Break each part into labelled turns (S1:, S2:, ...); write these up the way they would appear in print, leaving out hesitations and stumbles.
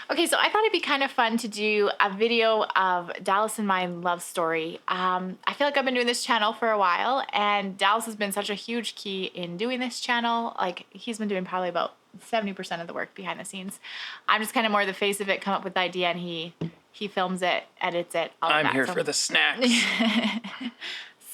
S1: Okay, so I thought it'd be kind of fun to do a video of Dallas and my love story. I feel like I've been doing this channel for a while, and Dallas has been such a huge key in doing this channel. Like, he's been doing probably about 70% of the work behind the scenes. I'm just kind of more the face of it, come up with the idea, and he films it, edits it, all of
S2: I'm
S1: that.
S2: here for the snacks.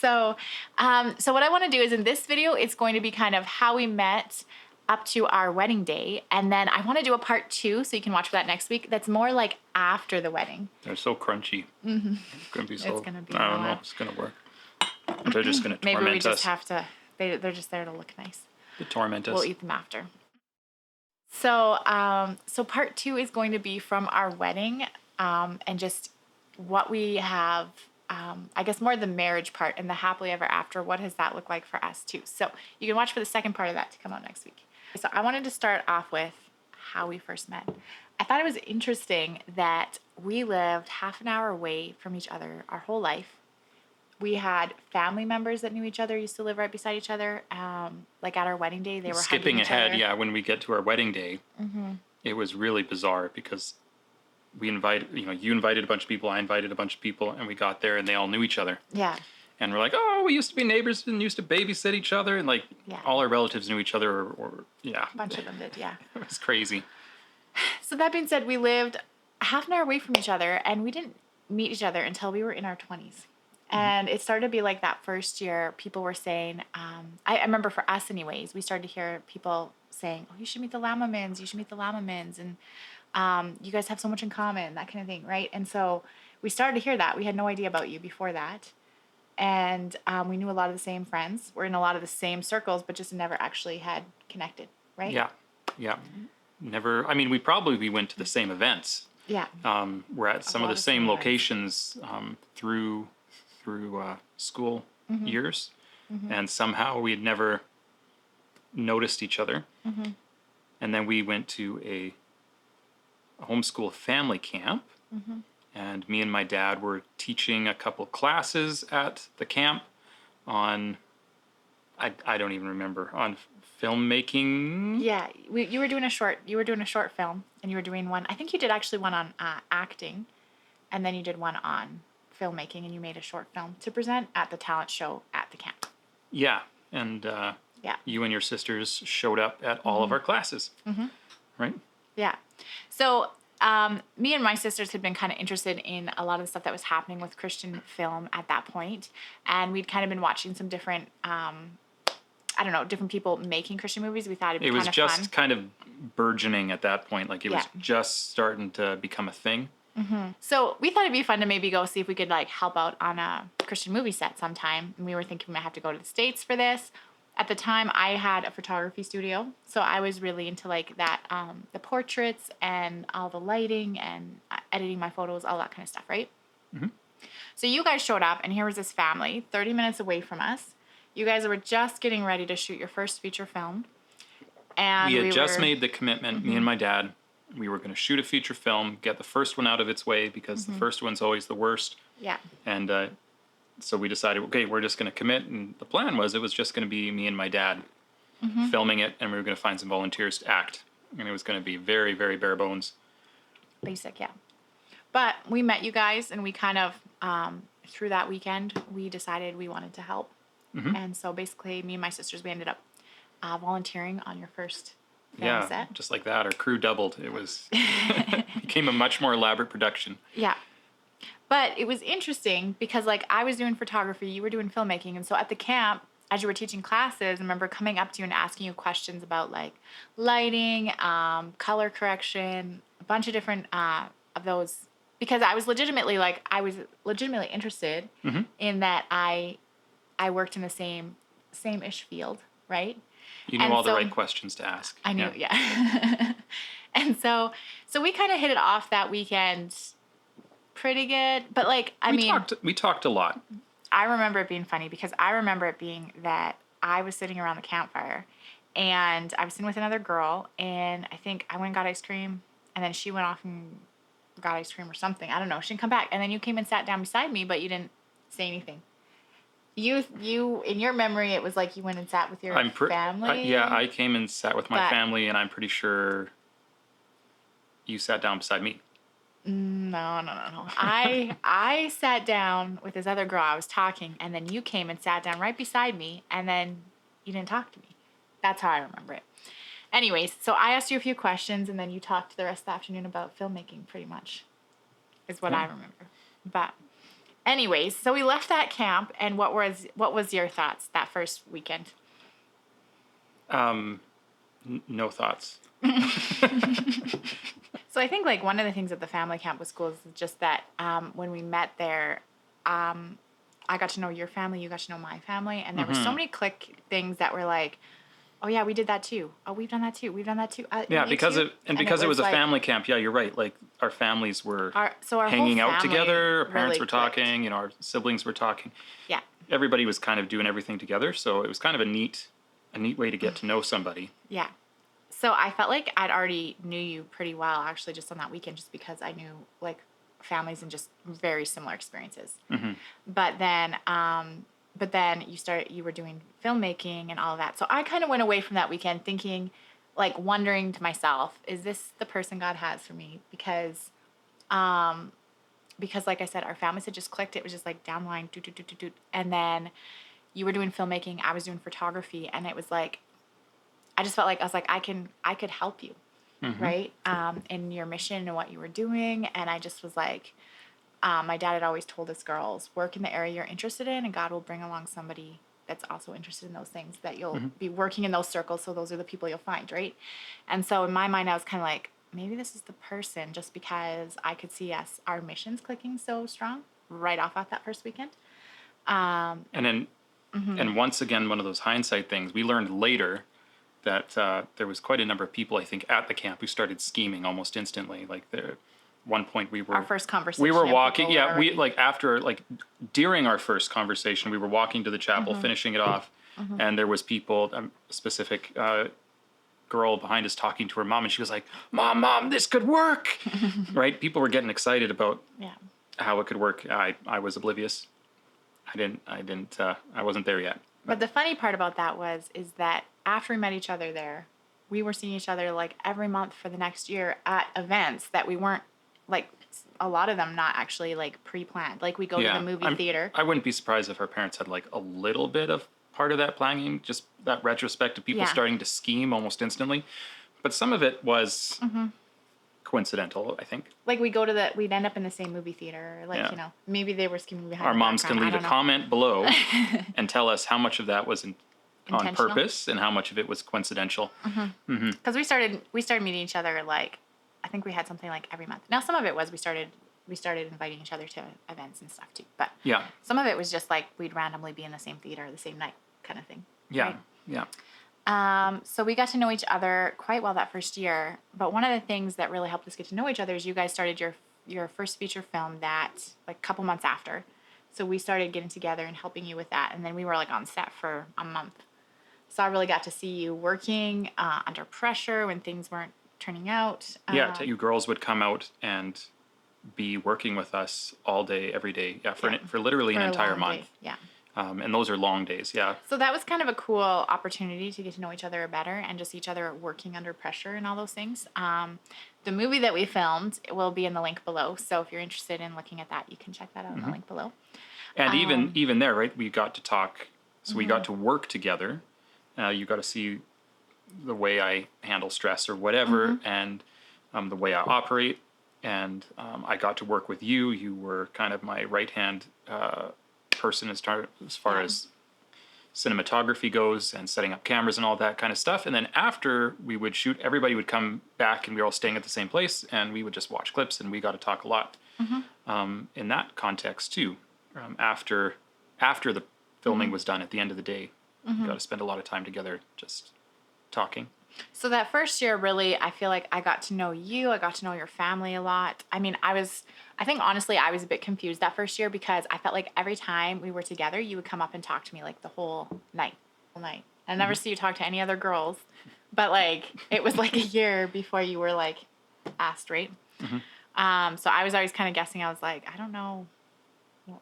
S1: So what I want to do is in this video, it's going to be kind of how we met up to our wedding day. And then I want to do a part 2, so you can watch for that next week. That's more like after the wedding.
S2: They're so crunchy.
S1: Mm-hmm.
S2: It's going to be so,
S1: It's going to be
S2: I don't know if it's going to work. They're just going to torment us.
S1: Maybe we just have to, they're just there to look nice.
S2: To torment us.
S1: We'll eat them after. So, so part 2 is going to be from our wedding, and just what we have, I guess more the marriage part and the happily ever after. What does that look like for us too? So you can watch for the second part of that to come out next week. So I wanted to start off with how we first met. I thought it was interesting that we lived half an hour away from each other our whole life. We had family members that knew each other, used to live right beside each other. Like at our wedding day, they were
S2: skipping
S1: hugging each
S2: ahead.
S1: other.
S2: Yeah, when we get to our wedding day, it was really bizarre because we invited, you invited a bunch of people, I invited a bunch of people, and we got there and they all knew each other.
S1: Yeah.
S2: And we're like, oh, we used to be neighbors and used to babysit each other, and like all our relatives knew each other, or yeah.
S1: A bunch of them did, yeah.
S2: It was crazy.
S1: So that being said, we lived half an hour away from each other, and we didn't meet each other until we were in our 20s. And it started to be like that first year, people were saying, I remember for us anyways, we started to hear people saying, oh, you should meet the Lamamins, you should meet the Lamamins, and you guys have so much in common, that kind of thing, right? And so we started to hear that. We had no idea about you before that. And we knew a lot of the same friends. We're in a lot of the same circles, but just never actually had connected, right?
S2: Yeah, yeah. Never, I mean, we went to the same events.
S1: Yeah.
S2: We're at some of the same locations through school years. And somehow we had never noticed each other. And then we went to a homeschool family camp. And me and my dad were teaching a couple classes at the camp on, I don't even remember, on filmmaking.
S1: Yeah, you were doing a short film, and you were doing one, I think you did actually one on acting, and then you did one on filmmaking, and you made a short film to present at the talent show at the camp.
S2: Yeah, and you and your sisters showed up at all of our classes, right?
S1: Yeah. So me and my sisters had been kind of interested in a lot of the stuff that was happening with Christian film at that point, and we'd kind of been watching some different, I don't know, different people making Christian movies. We thought it'd be kind of fun.
S2: It was just kind of burgeoning at that point, like it was just starting to become a thing.
S1: So we thought it'd be fun to maybe go see if we could like help out on a Christian movie set sometime. And we were thinking we might have to go to the States for this. At the time, I had a photography studio, so I was really into like that, the portraits and all the lighting and editing my photos, all that kind of stuff, right? So you guys showed up, and here was this family, 30 minutes away from us. You guys were just getting ready to shoot your first feature film. And
S2: we had just made the commitment, me and my dad. We were going to shoot a feature film, get the first one out of its way, because the first one's always the worst.
S1: Yeah.
S2: And so we decided, okay, we're just going to commit. And the plan was it was just going to be me and my dad filming it, and we were going to find some volunteers to act. And it was going to be very, very bare bones.
S1: Basic, yeah. But we met you guys, and we kind of, through that weekend, we decided we wanted to help. And so basically, me and my sisters, we ended up volunteering on your first film set.
S2: Just like that. Our crew doubled. It was became a much more elaborate production.
S1: Yeah. But it was interesting because, like, I was doing photography, you were doing filmmaking, and so at the camp, as you were teaching classes, I remember coming up to you and asking you questions about, like, lighting, color correction, a bunch of different of those, because I was legitimately interested in that I worked in the same-ish field, right?
S2: You knew all the right questions to ask.
S1: I knew, yeah. And so we kind of hit it off that weekend pretty good, but like,
S2: we talked a lot.
S1: I remember it being funny because I remember it being that I was sitting around the campfire, and I was sitting with another girl, and I think I went and got ice cream, and then she went off and got ice cream or something. I don't know. She didn't come back, and then you came and sat down beside me, but you didn't say anything. You in your memory, it was like you went and sat with your family.
S2: I came and sat with my family, and I'm pretty sure you sat down beside me.
S1: No. I sat down with this other girl. I was talking, and then you came and sat down right beside me, and then you didn't talk to me. That's how I remember it. Anyways, so I asked you a few questions, and then you talked the rest of the afternoon about filmmaking, pretty much, is what I remember. But anyways, so we left that camp, and what was your thoughts that first weekend?
S2: No thoughts.
S1: So I think like one of the things at the family camp was cool is just that when we met there, I got to know your family, you got to know my family, and there were so many click things that were like, oh yeah, we did that too. Oh, we've done that too. We've done that too.
S2: Yeah,
S1: Me
S2: because
S1: too.
S2: it was a
S1: like,
S2: family camp. Yeah, you're right. Like our families were
S1: our whole
S2: hanging out
S1: family
S2: together. Our parents
S1: really
S2: were
S1: clicked.
S2: talking. You know, our siblings were talking.
S1: Yeah.
S2: Everybody was kind of doing everything together. So it was kind of a neat way to get to know somebody.
S1: Yeah. So I felt like I'd already knew you pretty well actually just on that weekend just because I knew like families and just very similar experiences. But then you were doing filmmaking and all of that. So I kind of went away from that weekend thinking like wondering to myself, is this the person God has for me? Because like I said, our families had just clicked. It was just like down the line, and then you were doing filmmaking, I was doing photography, and it was like I just felt like I was like I could help you, right? In your mission and what you were doing, and I just was like, my dad had always told us girls, work in the area you're interested in, and God will bring along somebody that's also interested in those things that you'll be working in those circles. So those are the people you'll find, right? And so in my mind, I was kind of like, maybe this is the person, just because I could see our missions clicking so strong right off at that first weekend.
S2: And then, and once again, one of those hindsight things, we learned later that there was quite a number of people, I think, at the camp who started scheming almost instantly. Like one point
S1: Our first conversation.
S2: we were walking. Yeah, we like after like during our first conversation, we were walking to the chapel, finishing it off, and there was people, a specific girl behind us talking to her mom, and she was like, "Mom, this could work." Right? People were getting excited about how it could work. I was oblivious. I wasn't there yet.
S1: But the funny part about that is that after we met each other there, we were seeing each other like every month for the next year at events that we weren't like a lot of them not actually like pre-planned. Like we go to the movie theater.
S2: I wouldn't be surprised if our parents had like a little bit of part of that planning, just that retrospect of people starting to scheme almost instantly. But some of it was coincidental, I think.
S1: Like we'd end up in the same movie theater. Like, you know, maybe they were scheming behind
S2: our moms can leave a comment below and tell us how much of that was on purpose and how much of it was coincidental.
S1: Because we started meeting each other like, I think we had something like every month. Now some of it was we started inviting each other to events and stuff too. But some of it was just like we'd randomly be in the same theater the same night kind of thing.
S2: Yeah.
S1: Right?
S2: Yeah.
S1: So we got to know each other quite well that first year. But one of the things that really helped us get to know each other is you guys started your first feature film that like a couple months after. So we started getting together and helping you with that. And then we were like on set for a month. So I really got to see you working under pressure when things weren't turning out.
S2: You girls would come out and be working with us all day, every day. Yeah, for literally an entire month.
S1: Day. Yeah.
S2: And those are long days, yeah.
S1: So that was kind of a cool opportunity to get to know each other better and just each other working under pressure and all those things. The movie that we filmed will be in the link below. So if you're interested in looking at that, you can check that out in the link below.
S2: And even there, right, we got to talk. So we got to work together. You got to see the way I handle stress or whatever, and the way I operate. And I got to work with you. You were kind of my right-hand person as far as cinematography goes and setting up cameras and all that kind of stuff. And then after we would shoot, everybody would come back and we were all staying at the same place and we would just watch clips and we got to talk a lot in that context too. After the filming was done at the end of the day, we got to spend a lot of time together just talking.
S1: So that first year, really, I feel like I got to know you. I got to know your family a lot. I mean, I think honestly, I was a bit confused that first year because I felt like every time we were together, you would come up and talk to me like the whole night. I never see you talk to any other girls, but like, it was like a year before you were like asked, right? So I was always kind of guessing. I was like, I don't know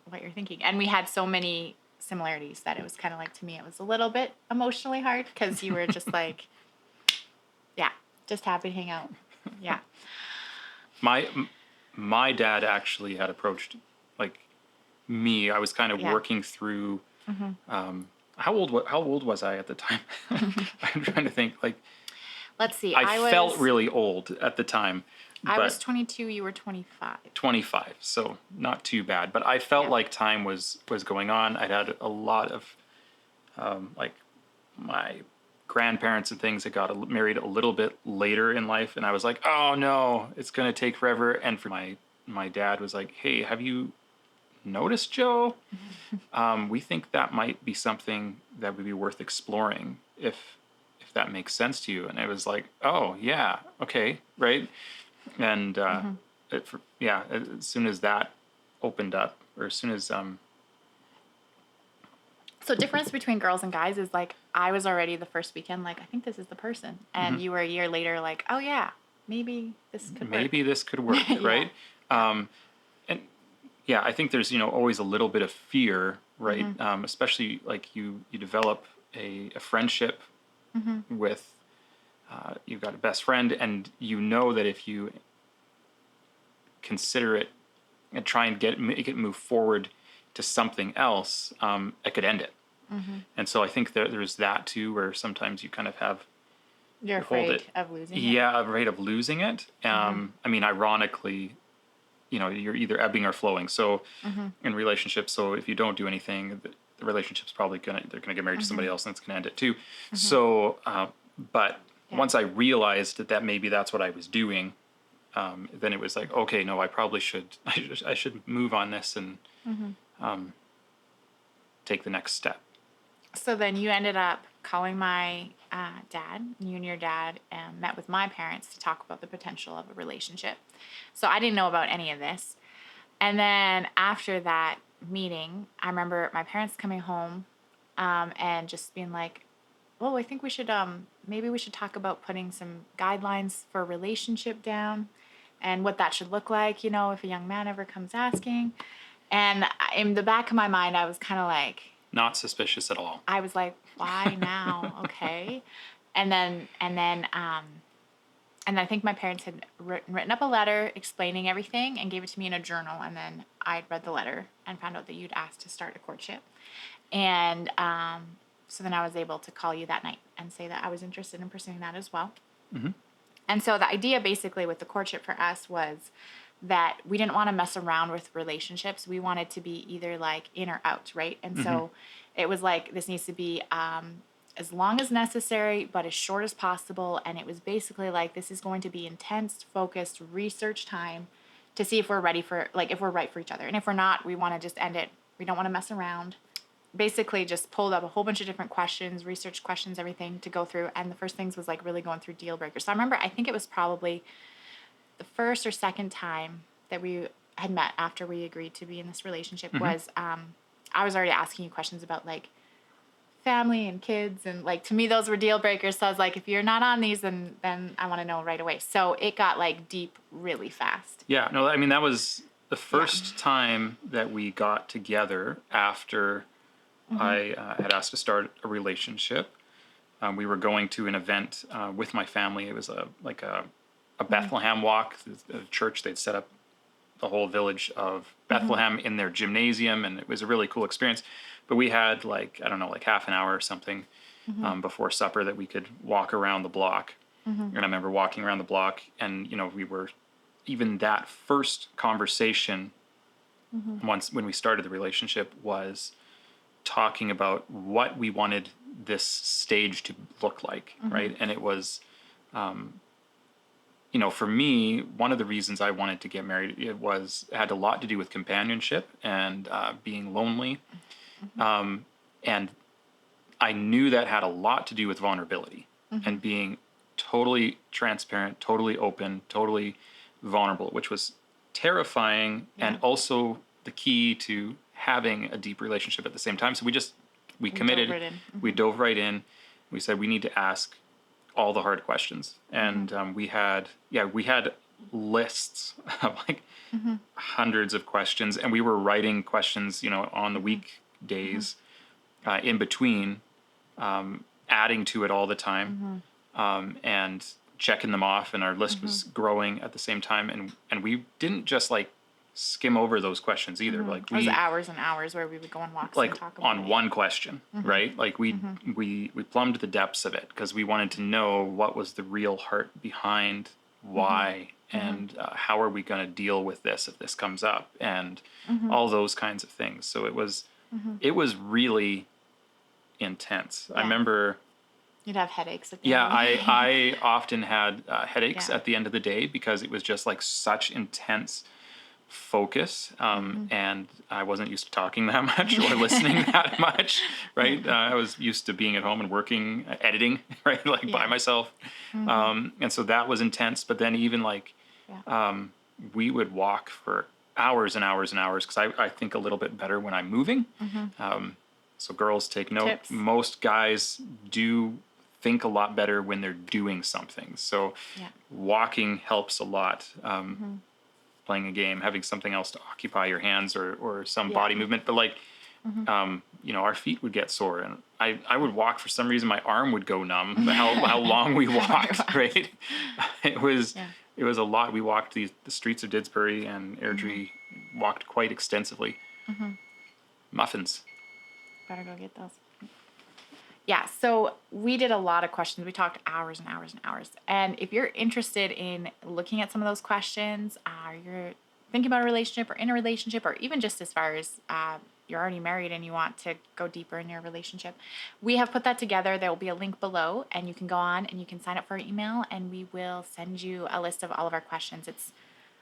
S1: what you're thinking. And we had so many similarities that it was kind of like, to me, it was a little bit emotionally hard because you were just like, just happy to hang out. Yeah.
S2: My my dad actually had approached like me. I was kind of
S1: Yeah.
S2: working through. How old was I at the time? I'm trying to think. Like
S1: Let's see.
S2: I felt really old at the time,
S1: I was
S2: but
S1: 22, you were 25.
S2: 25, so not too bad. But I felt
S1: Yeah.
S2: like time was going on. I'd had a lot of like my grandparents and things that got married a little bit later in life, and I was like, oh no, it's gonna take forever. And for my dad was like, hey, have you noticed, Joe? We think that might be something that would be worth exploring if that makes sense to you. And it was like, oh yeah, okay, right. And yeah, as soon as that opened up, or as soon as
S1: So difference between girls and guys is like I was already the first weekend like I think this is the person, and you were a year later like oh yeah maybe this could work.
S2: maybe this could work,
S1: Yeah.
S2: right? And yeah, I think there's always a little bit of fear, right? Especially like you develop a friendship with you've got a best friend, and you know that if you consider it and try and make it move forward to something else, it could end it. And so I think that there's that too, where sometimes you kind of have
S1: You're
S2: hold
S1: afraid
S2: it,
S1: of losing it.
S2: yeah, afraid of losing it. I mean, ironically, you're either ebbing or flowing. So in relationships, so if you don't do anything, the relationship's probably they're gonna get married to somebody else, and it's gonna end it too. So, but
S1: Yeah.
S2: once I realized that maybe that's what I was doing, then it was like, okay, no, I probably should, I should move on this and take the next step.
S1: So then you ended up calling my dad. You and your dad met with my parents to talk about the potential of a relationship. So I didn't know about any of this. And then after that meeting, I remember my parents coming home and just being like, "Oh, I think we should maybe we should talk about putting some guidelines for a relationship down and what that should look like, if a young man ever comes asking." And in the back of my mind, I was kind of like,
S2: Not suspicious at all.
S1: I was like, why now? Okay. And I think my parents had written up a letter explaining everything and gave it to me in a journal. And then I'd read the letter and found out that you'd asked to start a courtship. And so then I was able to call you that night and say that I was interested in pursuing that as well. And so the idea basically with the courtship for us was that we didn't want to mess around with relationships. We wanted to be either like in or out, right? And so it was like this needs to be as long as necessary, but as short as possible. And it was basically like this is going to be intense, focused research time to see if we're ready for, like, if we're right for each other. And if we're not, we want to just end it. We don't want to mess around. Basically just pulled up a whole bunch of different questions, research questions, everything to go through. And the first things was like really going through deal breakers. So I remember, I think it was probably the first or second time that we had met after we agreed to be in this relationship was I was already asking you questions about like family and kids, and like to me those were deal breakers. So I was like, if you're not on these, then I want to know right away. So it got like deep really fast.
S2: Yeah, no, I mean, that was the first time that we got together after I had asked to start a relationship. We were going to an event with my family. It was a Bethlehem walk. The church, they'd set up the whole village of Bethlehem in their gymnasium, and it was a really cool experience. But we had like, I don't know, like half an hour or something before supper that we could walk around the block. And I remember walking around the block, and we were, even that first conversation once when we started the relationship was talking about what we wanted this stage to look like, right? And it was for me, one of the reasons I wanted to get married, it had a lot to do with companionship and being lonely. And I knew that had a lot to do with vulnerability and being totally transparent, totally open, totally vulnerable, which was terrifying and also the key to having a deep relationship at the same time. So we committed,
S1: dove right in.
S2: we dove right in. We said we need to ask all the hard questions. And we had lists of like hundreds of questions, and we were writing questions, on the weekdays in between, adding to it all the time, and checking them off, and our list was growing at the same time. And we didn't just like skim over those questions either. Like
S1: It was
S2: we
S1: hours and hours where we would go on walks and
S2: like
S1: talk about
S2: on
S1: it.
S2: one question, right? Like we plumbed the depths of it because we wanted to know what was the real heart behind why and how are we going to deal with this if this comes up and all those kinds of things. So it was really intense. I
S1: Yeah.
S2: remember.
S1: You'd have headaches at the
S2: Yeah,
S1: end of the day.
S2: I often had headaches
S1: Yeah.
S2: at the end of the day because it was just like such intense focus, and I wasn't used to talking that much or listening that much, right? I was used to being at home and working, editing, right, like by
S1: Yeah.
S2: myself, and so that was intense. But then even like
S1: Yeah.
S2: we would walk for hours and hours and hours because I think a little bit better when I'm moving. So girls take note.
S1: Tips.
S2: Most guys do think a lot better when they're doing something. So
S1: Yeah.
S2: walking helps a lot. Playing a game, having something else to occupy your hands or some
S1: Yeah.
S2: body movement. But like, our feet would get sore, and I would walk for some reason. My arm would go numb. How long we walked, right? It was
S1: Yeah.
S2: it was a lot. We walked the streets of Didsbury and Airdrie, walked quite extensively. Muffins.
S1: Better go get those. Yeah, so we did a lot of questions. We talked hours and hours and hours. And if you're interested in looking at some of those questions, you're thinking about a relationship or in a relationship, or even just as far as you're already married and you want to go deeper in your relationship, we have put that together. There will be a link below, and you can go on and you can sign up for our email, and we will send you a list of all of our questions. It's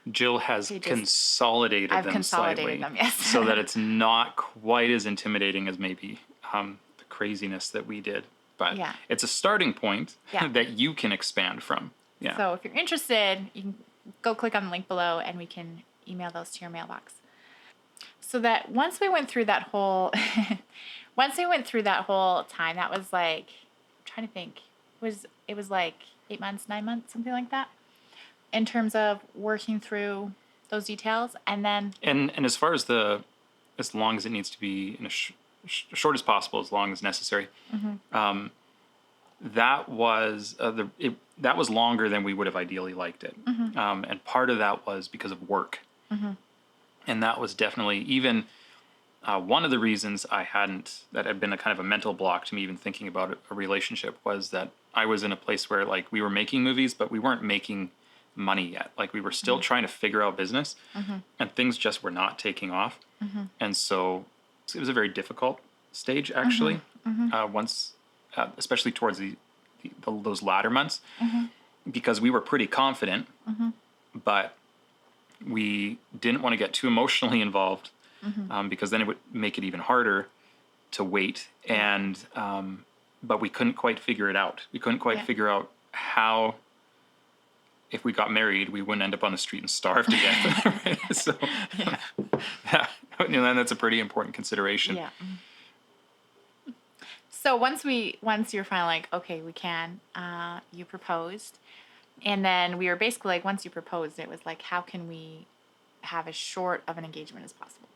S2: Jill has
S1: pages.
S2: consolidated
S1: I've
S2: them
S1: consolidated
S2: slightly,
S1: them, yes.
S2: so that it's not quite as intimidating as maybe the craziness that we did. But
S1: Yeah.
S2: it's a starting point
S1: Yeah.
S2: that you can expand from. Yeah.
S1: So if you're interested, you can go click on the link below and we can email those to your mailbox. So that once we went through that whole time, that was like, I'm trying to think, it was like 8 months, 9 months, something like that, in terms of working through those details. And then
S2: And as far as as long as it needs to be in a short as possible, as long as necessary. That was that was longer than we would have ideally liked it, and part of that was because of work, and that was definitely even one of the reasons that had been a kind of a mental block to me even thinking about a relationship was that I was in a place where like we were making movies, but we weren't making money yet. Like we were still trying to figure out business, and things just were not taking off, and so it was a very difficult stage actually. Once, especially towards those latter months, because we were pretty confident, but we didn't want to get too emotionally involved, because then it would make it even harder to wait. And but we couldn't quite figure it out. We couldn't quite figure out how, if we got married, we wouldn't end up on the street and starve to death. Right? So, yeah, and that's a pretty important consideration.
S1: yeah. So once you're finally like, okay, we can, you proposed. And then we were basically like, once you proposed, it was like, how can we have as short of an engagement as possible?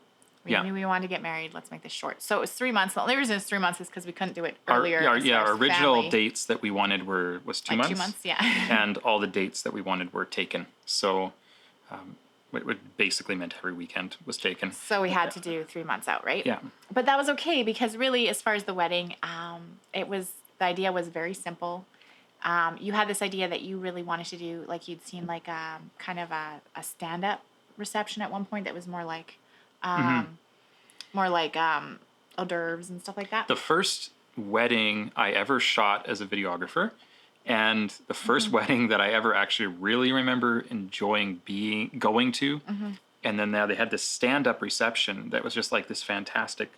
S1: We knew we wanted to get married. Let's make this short. So it was 3 months. The only reason it's 3 months is because we couldn't do it earlier.
S2: Our original
S1: family.
S2: dates that we wanted was 2 months.
S1: 2 months, yeah.
S2: And all the dates that we wanted were taken. So it basically meant every weekend was taken.
S1: So we had to do 3 months out, right?
S2: Yeah.
S1: But that was okay because really, as far as the wedding, the idea was very simple. You had this idea that you really wanted to do, like you'd seen like kind of a stand-up reception at one point that was more like hors d'oeuvres and stuff like that.
S2: The first wedding I ever shot as a videographer, and the first wedding that I ever actually really remember enjoying going to, and then now they had this stand-up reception that was just like this fantastic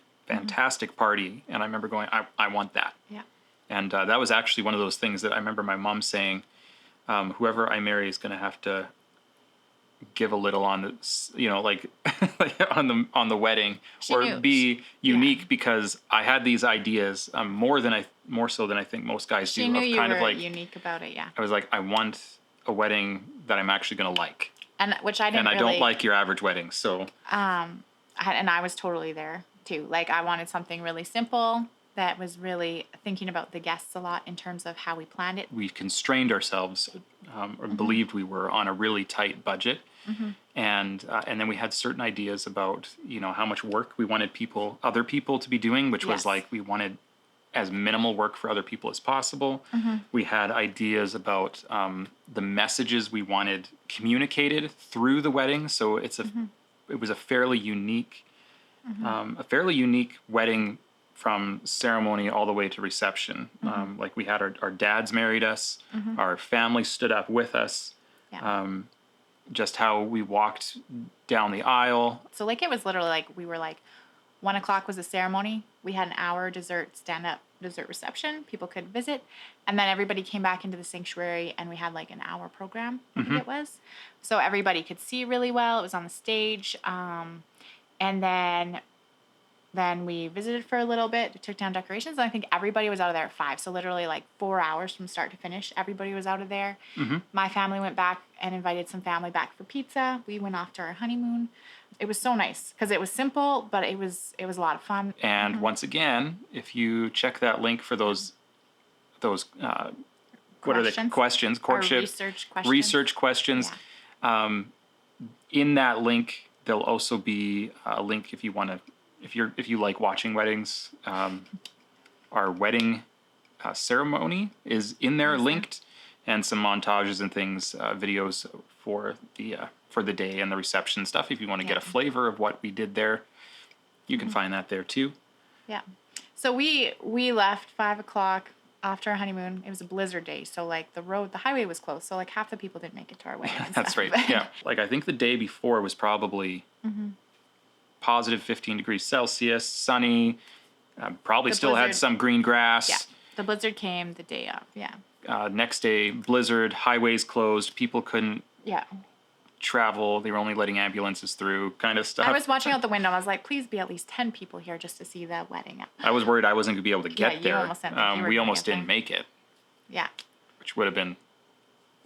S2: party, and I remember going, I want that.
S1: Yeah.
S2: And that was actually one of those things that I remember my mom saying, whoever I marry is going to have to give a little on the, like, on the wedding, be unique, because I had these ideas more so than I think most guys do.
S1: She knew
S2: of
S1: you
S2: kind
S1: were
S2: of like
S1: unique about it, yeah.
S2: I was like, I want a wedding that I'm actually going to like,
S1: and which I didn't.
S2: And I don't like your average wedding, so.
S1: And I was totally there too. Like I wanted something really simple that was really thinking about the guests a lot in terms of how we planned it.
S2: We constrained ourselves, or believed we were on a really tight budget, and then we had certain ideas about how much work we wanted other people to be doing, which was
S1: Yes.
S2: like we wanted as minimal work for other people as possible. We had ideas about the messages we wanted communicated through the wedding, so it was a fairly unique wedding from ceremony all the way to reception. Like we had our dads married us, our family stood up with us.
S1: Yeah.
S2: Just how we walked down the aisle.
S1: So like it was literally like we were like 1:00 was the ceremony. We had an hour stand-up dessert reception. People could visit, and then everybody came back into the sanctuary, and we had like an hour program. I think it was, so everybody could see really well. It was on the stage, and then we visited for a little bit. We took down decorations, and I think everybody was out of there at 5. So literally like 4 hours from start to finish, everybody was out of there. My family went back and invited some family back for pizza. We went off to our honeymoon. It was so nice because it was simple, but it was a lot of fun.
S2: And once again, if you check that link for those what are they, questions, courtship, research questions,
S1: Yeah.
S2: in that link there'll also be a link if you want to, if you like watching weddings. Our wedding ceremony is in there, linked, and some montages and things, videos for the day and the reception stuff. If you want to get a flavor of what we did there, you can find that there too.
S1: Yeah. So we left 5:00 after our honeymoon. It was a blizzard day, so like the highway was closed. So like half the people didn't make it to our wedding. And
S2: That's
S1: stuff.
S2: right. Yeah. Like I think the day before was probably positive 15 degrees Celsius, sunny. Probably still had some green grass.
S1: Yeah. The blizzard came the day of. Yeah.
S2: Next day, blizzard, highways closed, people couldn't
S1: Yeah.
S2: travel. They were only letting ambulances through, kind of stuff.
S1: I was watching out the window. I was like, please be at least 10 people here just to see the wedding.
S2: I was worried I wasn't going to be able to get
S1: you
S2: there.
S1: almost didn't think you were
S2: We
S1: gonna
S2: almost
S1: get
S2: didn't
S1: there.
S2: make it,
S1: Yeah.
S2: which would have been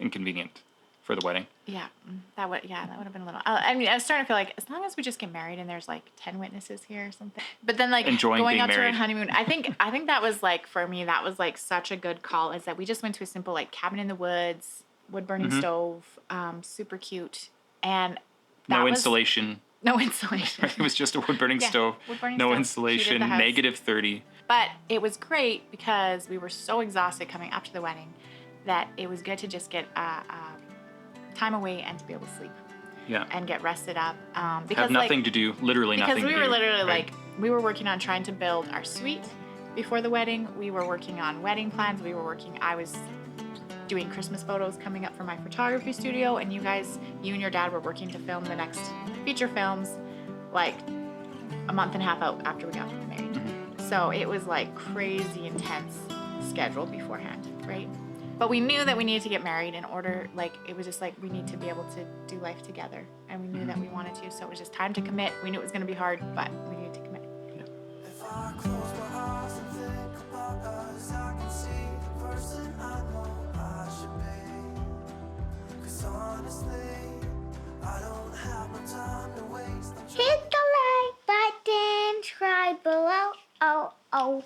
S2: inconvenient for the wedding.
S1: Yeah. That would have been a little. I mean, I was starting to feel like as long as we just get married and there's like 10 witnesses here or something. But then like
S2: Enjoying
S1: going
S2: being
S1: out to
S2: married.
S1: our honeymoon, I think that was like, for me, that was like such a good call, is that we just went to a simple like cabin in the woods, wood burning stove, super cute, and
S2: No installation.
S1: No installation.
S2: It was just a wood burning stove.
S1: Wood-burning
S2: No
S1: stove.
S2: installation.
S1: Heated the house.
S2: Negative 30.
S1: But it was great because we were so exhausted coming up to the wedding that it was good to just get time away and to be able to sleep
S2: Yeah.
S1: and get rested up. Because
S2: Have nothing to do. Literally nothing to do.
S1: Because we were literally
S2: right?
S1: we were working on trying to build our suite before the wedding. We were working on wedding plans. I was doing Christmas photos coming up for my photography studio, and you and your dad were working to film the next feature films like a month and a half out after we got married. So it was like crazy intense schedule beforehand, right? But we knew that we needed to get married in order, like it was just like we need to be able to do life together, and we knew that we wanted to, so it was just time to commit. We knew it was going to be hard, but we needed to commit.
S3: If I close my eyes and think about us, I can see the person I know I should be. 'Cause honestly, I don't have no time to waste.
S4: Hit the like button, subscribe below. Oh, oh.